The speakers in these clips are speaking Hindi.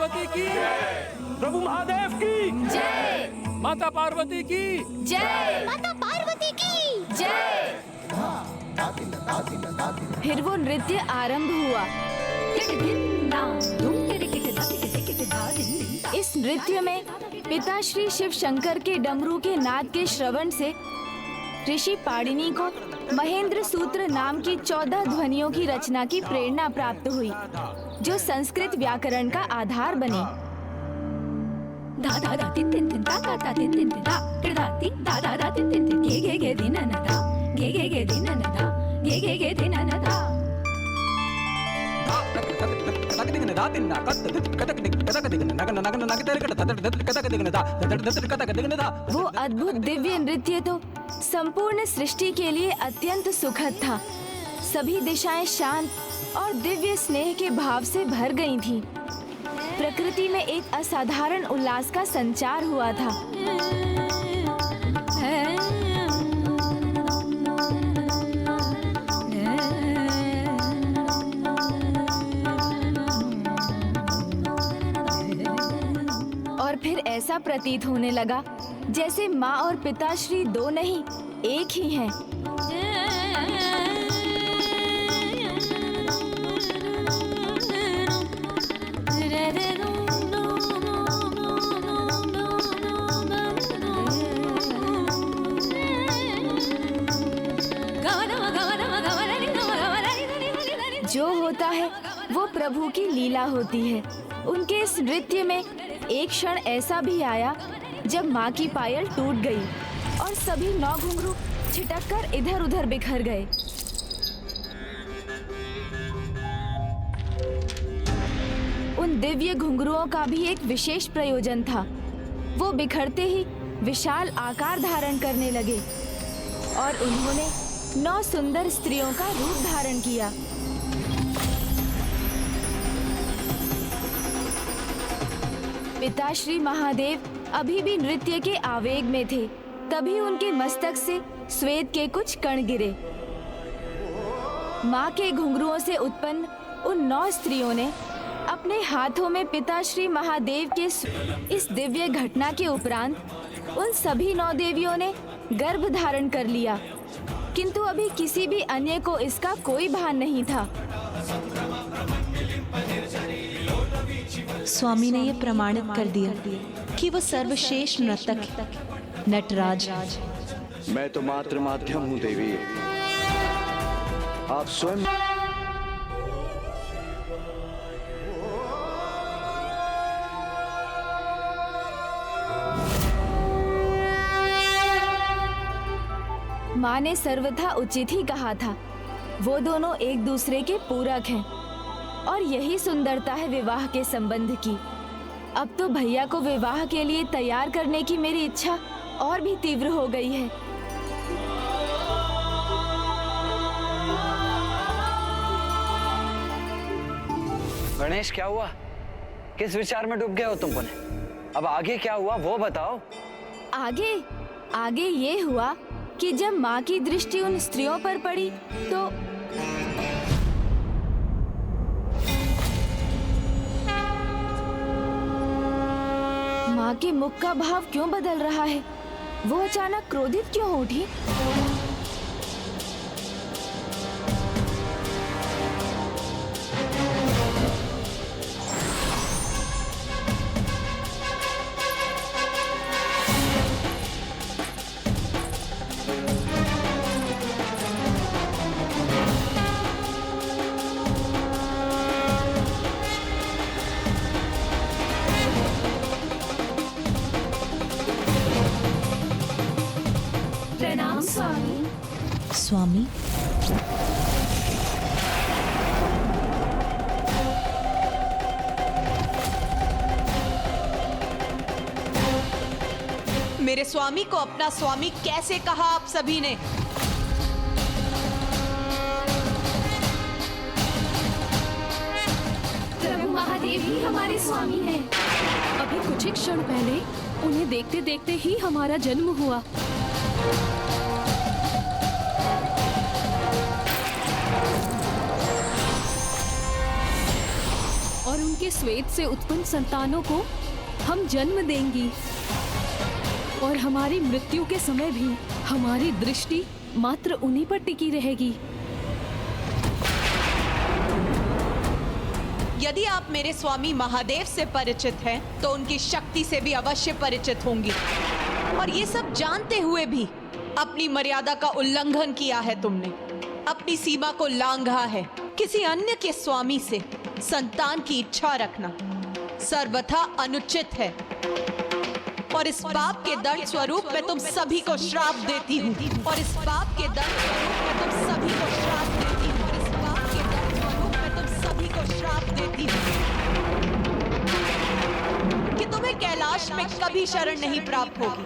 पार्वती की प्रभु महादेव की जय। माता पार्वती की जय। माता पार्वती की जय। फिर वो नृत्य आरंभ हुआ। इस नृत्य में पिता श्री शिव शंकर के डमरू के नाद के श्रवण से ऋषि पाणिनि को महेंद्र सूत्र नाम की 14 ध्वनियों की रचना की प्रेरणा प्राप्त हुई, जो संस्कृत व्याकरण का आधार बने। धा धा धा तिन तिन तिन ता ता ता तिन तिन तिन ता धा तिन धा धा धा तिन तिन तिन गे गे गे दिन न धा गे गे गे दिन न धा गे गे गे दिन न धा। वो अद्भुत दिव्य नृत्य तो संपूर्ण सृष्टि के लिए अत्यंत सुखद था। सभी दिशाएं शांत और दिव्य स्नेह के भाव से भर गई थीं। प्रकृति में एक असाधारण उल्लास का संचार हुआ था। और फिर ऐसा प्रतीत होने लगा जैसे माँ और पिताश्री दो नहीं एक ही हैं। जो होता है वो प्रभु की लीला होती है। उनके इस नृत्य में एक क्षण ऐसा भी आया जब माँ की पायल टूट गई और सभी 9 घुंघरू छिटककर इधर उधर बिखर गए। उन दिव्य घुंघरुओं का भी एक विशेष प्रयोजन था। वो बिखरते ही विशाल आकार धारण करने लगे और उन्होंने 9 सुंदर स्त्रियों का रूप धारण किया। पिताश्री महादेव अभी भी नृत्य के आवेग में थे। तभी उनके मस्तक से श्वेत के कुछ कण गिरे। माँ के घुंघरुओं से उत्पन्न उन 9 स्त्रियों ने अपने हाथों में पिताश्री महादेव के इस दिव्य घटना के उपरांत उन सभी 9 देवियों ने गर्भ धारण कर लिया, किंतु अभी किसी भी अन्य को इसका कोई भान नहीं था। स्वामी ने ये प्रमाणित कर दिया कि वो सर्वश्रेष्ठ नर्तक है, नटराज। मैं तो मात्र माध्यम हूँ देवी, आप स्वयं। माँ ने सर्वथा उचित ही कहा था। वो दोनों एक दूसरे के पूरक हैं और यही सुंदरता है विवाह के संबंध की। अब तो भैया को विवाह के लिए तैयार करने की मेरी इच्छा और भी तीव्र हो गई है। गणेश, क्या हुआ? किस विचार में डूब गए हो तुम? अब आगे क्या हुआ वो बताओ। आगे ये हुआ कि जब माँ की दृष्टि उन स्त्रियों पर पड़ी तो माँ के मुख का भाव क्यों बदल रहा है? वो अचानक क्रोधित क्यों उठी? स्वामी, मेरे स्वामी को अपना स्वामी कैसे कहा आप सभी ने? प्रभु महादेव ही हमारे स्वामी हैं। अभी कुछ ही क्षण पहले उन्हें देखते देखते ही हमारा जन्म हुआ। और उनके श्वेत से उत्पन्न संतानों को हम जन्म देंगी और हमारी मृत्यु के समय भी हमारी दृष्टि मात्र उन्हीं पर टिकी रहेगी। यदि आप मेरे स्वामी महादेव से परिचित हैं, तो उनकी शक्ति से भी अवश्य परिचित होंगी। और ये सब जानते हुए भी अपनी मर्यादा का उल्लंघन किया है तुमने, अपनी सीमा को लांघा है। किसी अन्य के स्वामी से संतान की इच्छा रखना सर्वथा अनुचित है। और इस पाप के दंड स्वरूप मैं तुम सभी को श्राप देती हूँ। और इस पाप के दंड स्वरूप मैं तुम सभी को श्राप देती हूँ। और इस पाप के दंड स्वरूप मैं तुम सभी को श्राप देती हूँ कि तुम्हें कैलाश में कभी शरण नहीं प्राप्त होगी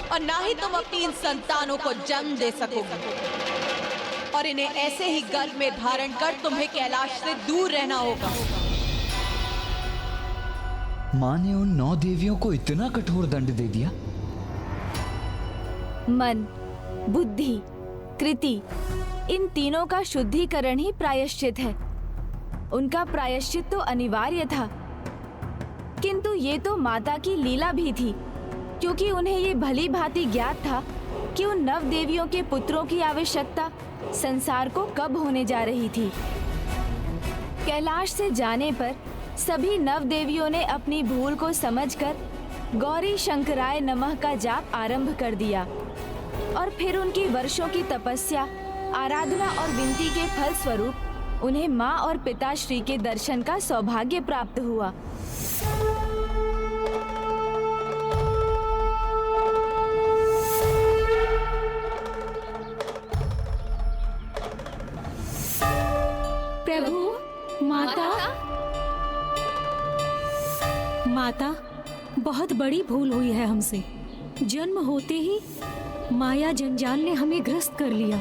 और ना ही तुम अपनी इन संतानों को जन्म दे सकोगे। और इन्हें ऐसे ही गर्भ में धारण कर तुम्हें कैलाश से दूर रहना होगा। माँ ने उन 9 देवियों को इतना कठोर दंड दे दिया। मन, बुद्धि, कृति, इन तीनों का शुद्धिकरण ही प्रायश्चित है। उनका प्रायश्चित तो अनिवार्य था, किंतु ये तो माता की लीला भी थी, क्योंकि उन्हें ये भली भांति ज्ञात था कि उन 9 देवियों के पुत्रों की आवश्यकता संसार को कब होने जा रही थी। कैलाश से जाने पर सभी 9 देवियों ने अपनी भूल को समझकर गौरी शंकराय नमः का जाप आरंभ कर दिया और फिर उनकी वर्षों की तपस्या, आराधना और विनती के फल स्वरूप उन्हें माँ और पिताश्री के दर्शन का सौभाग्य प्राप्त हुआ। प्रभु, माता, बहुत बड़ी भूल हुई है हमसे। जन्म होते ही माया जंजाल ने हमें ग्रस्त कर लिया।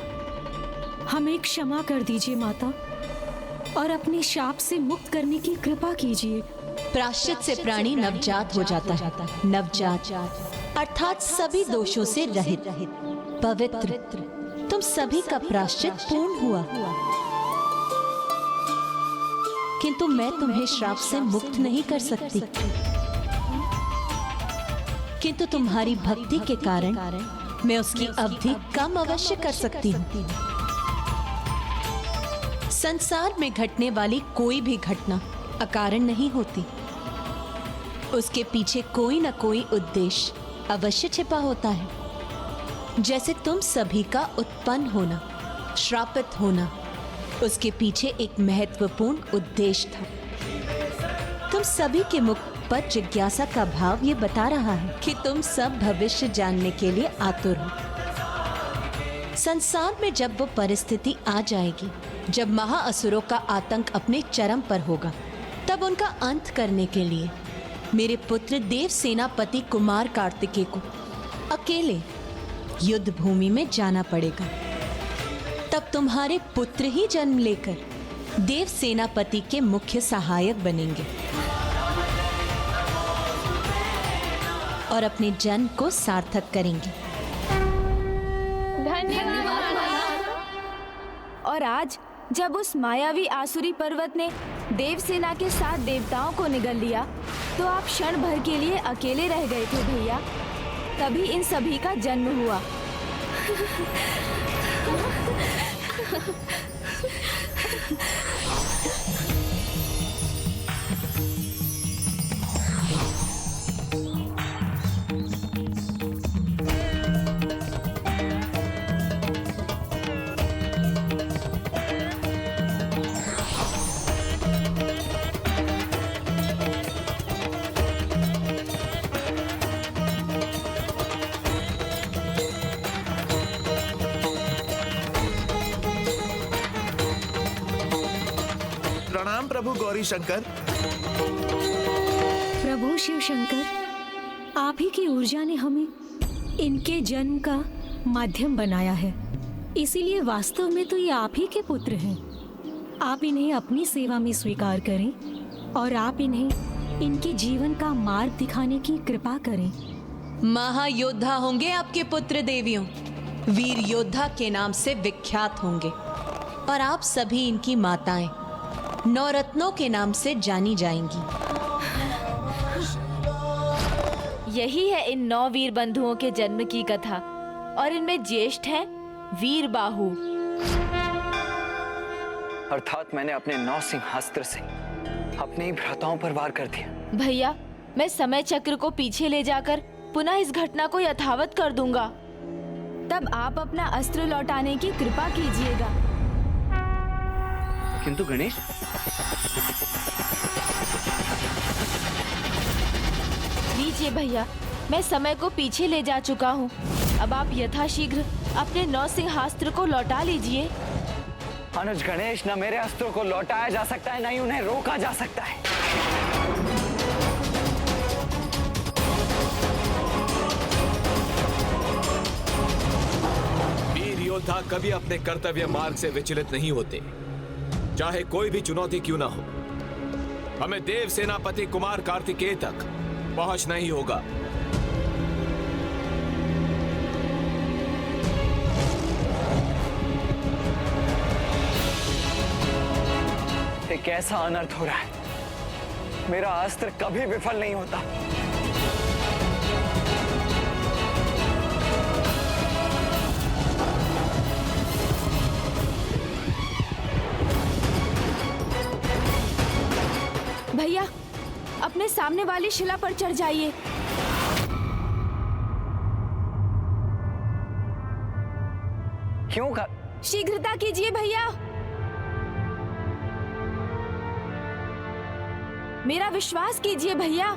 हमें क्षमा कर दीजिए माता, और अपने शाप से मुक्त करने की कृपा कीजिए। प्रायश्चित से प्राणी नवजात हो जाता है। नवजात अर्थात सभी दोषों से रहित, पवित्र। तुम सभी का प्रायश्चित पूर्ण हुआ, किंतु मैं तुम्हें श्राप से मुक्त नहीं कर सकती। किंतु तुम्हारी भक्ति के कारण मैं उसकी अवधि कम अवश्य कर सकती हूँ। संसार में घटने वाली कोई भी घटना अकारण नहीं होती। उसके पीछे कोई न कोई उद्देश्य अवश्य छिपा होता है। जैसे तुम सभी का उत्पन्न होना, श्रापित होना, उसके पीछे एक महत्वपूर्ण उद्देश्य था। तुम सभी के मुख पर जिज्ञासा का भाव ये बता रहा है कि तुम सब भविष्य जानने के लिए आतुर हो। संसार में जब वो परिस्थिति आ जाएगी जब महाअसुरों का आतंक अपने चरम पर होगा, तब उनका अंत करने के लिए मेरे पुत्र देव सेनापति कुमार कार्तिकेय को अकेले युद्ध भूमि में जाना पड़ेगा। तब तुम्हारे पुत्र ही जन्म लेकर देव सेनापति के मुख्य सहायक बनेंगे और अपने जन्म को सार्थक करेंगे। धन्यवाद। और आज जब उस मायावी आसुरी पर्वत ने देवसेना के साथ देवताओं को निगल लिया, तो आप क्षण भर के लिए अकेले रह गए थे भैया। तभी इन सभी का जन्म हुआ। प्रणाम प्रभु गौरी शंकर। प्रभु शिव शंकर, आप ही की ऊर्जा ने हमें इनके जन्म का माध्यम बनाया है, इसीलिए वास्तव में तो ये आप ही के पुत्र हैं। आप इन्हें अपनी सेवा में स्वीकार करें और आप इन्हें इनके जीवन का मार्ग दिखाने की कृपा करें। महायोद्धा होंगे आपके पुत्र देवियों, वीर योद्धा के नाम से विख्यात होंगे। और आप सभी इनकी माताएं नवरत्नों के नाम से जानी जाएंगी। यही है इन 9 वीर बंधुओं के जन्म की कथा और इनमें ज्येष्ठ हैं वीर बाहु। अर्थात मैंने अपने 9 सिंहास्त्र से अपने ही भ्राताओं पर वार कर दिया। भैया, मैं समय चक्र को पीछे ले जाकर पुनः इस घटना को यथावत कर दूंगा। तब आप अपना अस्त्र लौटाने की कृपा कीजिएगा। किंतु गणेश, लीजिए भैया, मैं समय को पीछे ले जा चुका हूँ। अब आप यथाशीघ्र अपने 9 सिंहास्त्र को लौटा लीजिए। अनुज गणेश, न मेरे अस्त्रों को लौटाया जा सकता है, न ही उन्हें रोका जा सकता है। वीर योद्धा कभी अपने कर्तव्य मार्ग से विचलित नहीं होते, चाहे कोई भी चुनौती क्यों ना हो। हमें देव सेनापति कुमार कार्तिकेय तक पहुंचना ही होगा। एक ऐसा अनर्थ हो रहा है, मेरा अस्त्र कभी विफल नहीं होता। भैया, अपने सामने वाली शिला पर चढ़ जाइए। क्यों का? शीघ्रता कीजिए भैया। मेरा विश्वास कीजिए भैया।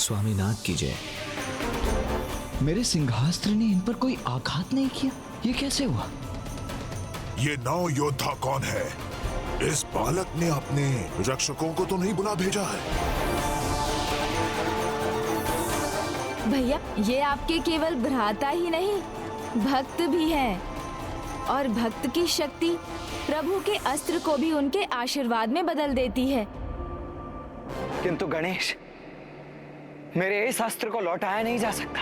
स्वामीनाथ की जय। मेरे सिंहास्त्र ने इन पर कोई आघात नहीं किया, ये कैसे हुआ? ये 9 योद्धा कौन है? इस बालक ने अपने रक्षकों को तो नहीं बुला भेजा है? भैया, ये आपके केवल भ्राता ही नहीं, भक्त भी हैं। और भक्त की शक्ति प्रभु के अस्त्र को भी उनके आशीर्वाद में बदल देती है। किंतु गणेश, मेरे इस अस्त्र को लौटाया नहीं जा सकता।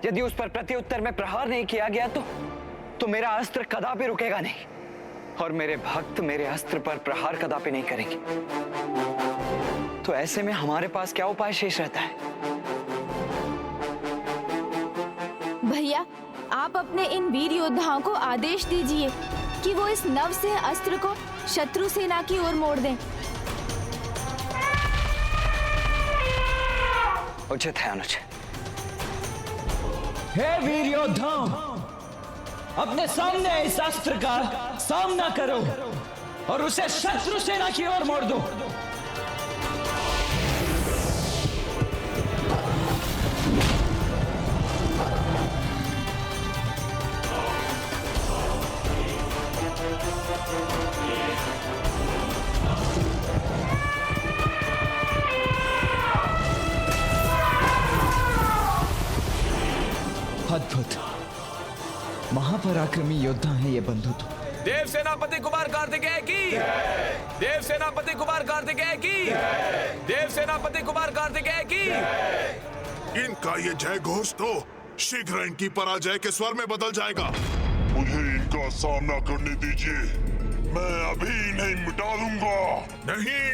यदि उस पर प्रत्युत्तर में प्रहार नहीं किया गया तो मेरा अस्त्र कदापि रुकेगा नहीं, और मेरे भक्त मेरे अस्त्र पर प्रहार कदापि नहीं करेंगे। तो ऐसे में हमारे पास क्या उपाय शेष रहता है? भैया, आप अपने इन वीर योद्धाओं को आदेश दीजिए कि वो इस नव से अस्त्र को शत्रु सेना की ओर मोड़ दें। उचित है अनुज। हे वीर योद्धाओं, अपने सामने इस अस्त्र का सामना करो और उसे शत्रु सेना की ओर मोड़ दो। अद्भुत, महापराक्रमी योद्धा हैं ये बंधु तो। देव सेनापति कुमार कार्तिकेय की, देव सेनापति कुमार कार्तिकेय की, देव सेनापति कुमार कार्तिकेय की। इनका ये जय घोष तो शीघ्र इनकी पराजय के स्वर में बदल जाएगा। मुझे इनका सामना करने दीजिए, मैं अभी नहीं मिटा दूंगा। नहीं,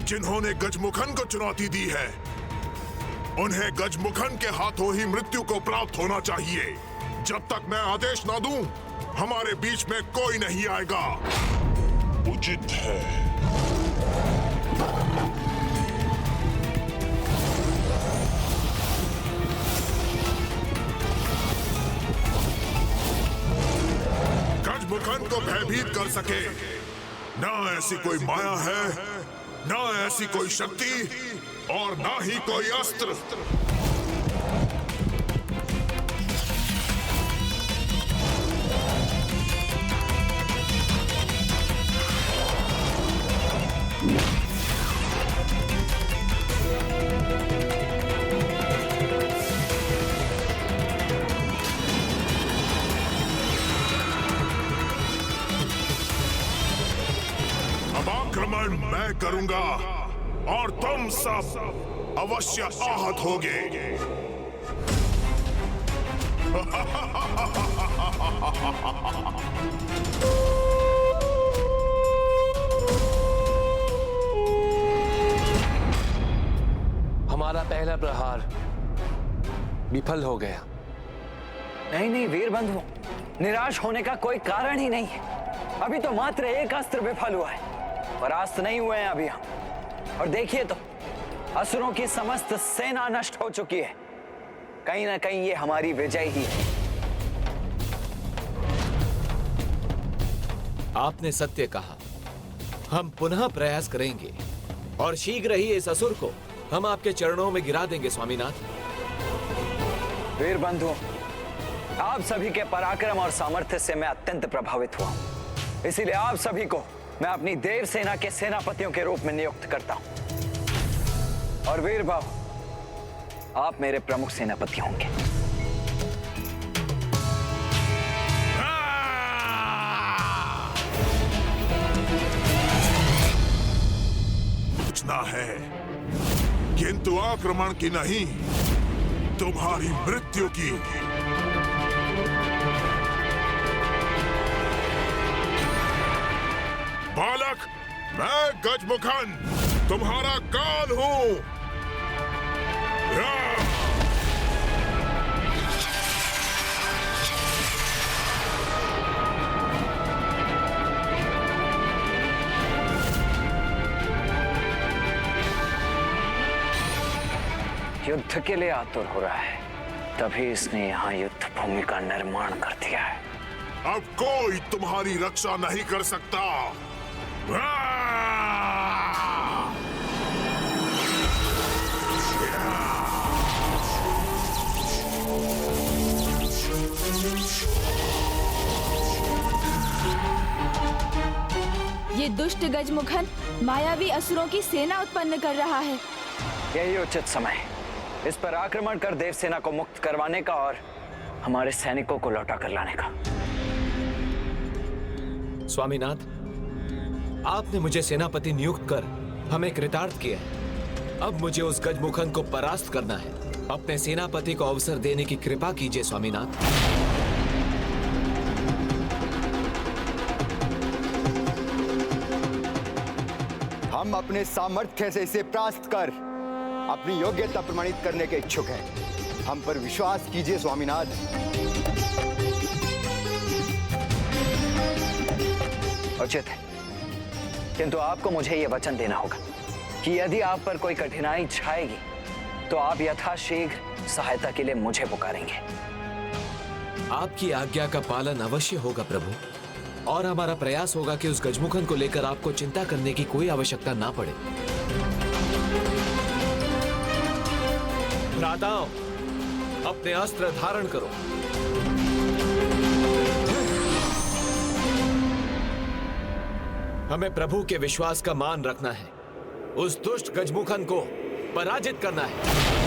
जिन्होंने गजमुखन को चुनौती दी है, उन्हें गजमुखन के हाथों ही मृत्यु को प्राप्त होना चाहिए। जब तक मैं आदेश ना दूं, हमारे बीच में कोई नहीं आएगा। उचित है। गजमुखन को भयभीत कर सके ना ऐसी कोई माया है, ना ऐसी कोई शक्ति और ना ही कोई अस्त्र। अब आक्रमण मैं करूंगा और तुम सब अवश्य आहत होगे। हमारा पहला प्रहार विफल हो गया। नहीं नहीं वीर बंधुओं, निराश होने का कोई कारण ही नहीं है। अभी तो मात्र एक अस्त्र विफल हुआ है, परास्त नहीं हुए हैं अभी हम। और देखिए तो असुरों की समस्त सेना नष्ट हो चुकी है। कहीं ना कहीं ये हमारी विजय ही है। आपने सत्य कहा। हम पुनः प्रयास करेंगे और शीघ्र ही इस असुर को हम आपके चरणों में गिरा देंगे स्वामीनाथ। वीर बंधुओं, आप सभी के पराक्रम और सामर्थ्य से मैं अत्यंत प्रभावित हुआ हूं। इसीलिए आप सभी को मैं अपनी देव सेना के सेनापतियों के रूप में नियुक्त करता हूं। और वीर बाबू, आप मेरे प्रमुख सेनापति होंगे। सूचना है, किंतु आक्रमण की नहीं, तुम्हारी मृत्यु की। बालक, मैं गजमुखन तुम्हारा काल हूं। युद्ध के लिए आतुर हो रहा है, तभी इसने यहाँ युद्ध भूमि का निर्माण कर दिया है। अब कोई तुम्हारी रक्षा नहीं कर सकता। ये दुष्ट गजमुखन मायावी असुरों की सेना उत्पन्न कर रहा है। यही उचित समय है इस पर आक्रमण कर देवसेना को मुक्त करवाने का और हमारे सैनिकों को लौटा कर लाने का। स्वामीनाथ, आपने मुझे सेनापति नियुक्त कर हमें कृतार्थ किया। अब मुझे उस गजमुखन को परास्त करना है। अपने सेनापति को अवसर देने की कृपा कीजिए स्वामीनाथ। हम अपने सामर्थ्य से इसे परास्त कर अपनी योग्यता प्रमाणित करने के इच्छुक हैं। हम पर विश्वास कीजिए स्वामीनाथ। उचित है, किंतु आपको मुझे यह वचन देना होगा कि यदि आप पर कोई कठिनाई छाएगी तो आप यथाशीघ्र सहायता के लिए मुझे पुकारेंगे। आपकी आज्ञा का पालन अवश्य होगा प्रभु, और हमारा प्रयास होगा कि उस गजमुखन को लेकर आपको चिंता करने की कोई आवश्यकता ना पड़े। भ्राताओं, अपने अस्त्र धारण करो। हमें प्रभु के विश्वास का मान रखना है। उस दुष्ट गजमुखन को पराजित करना है।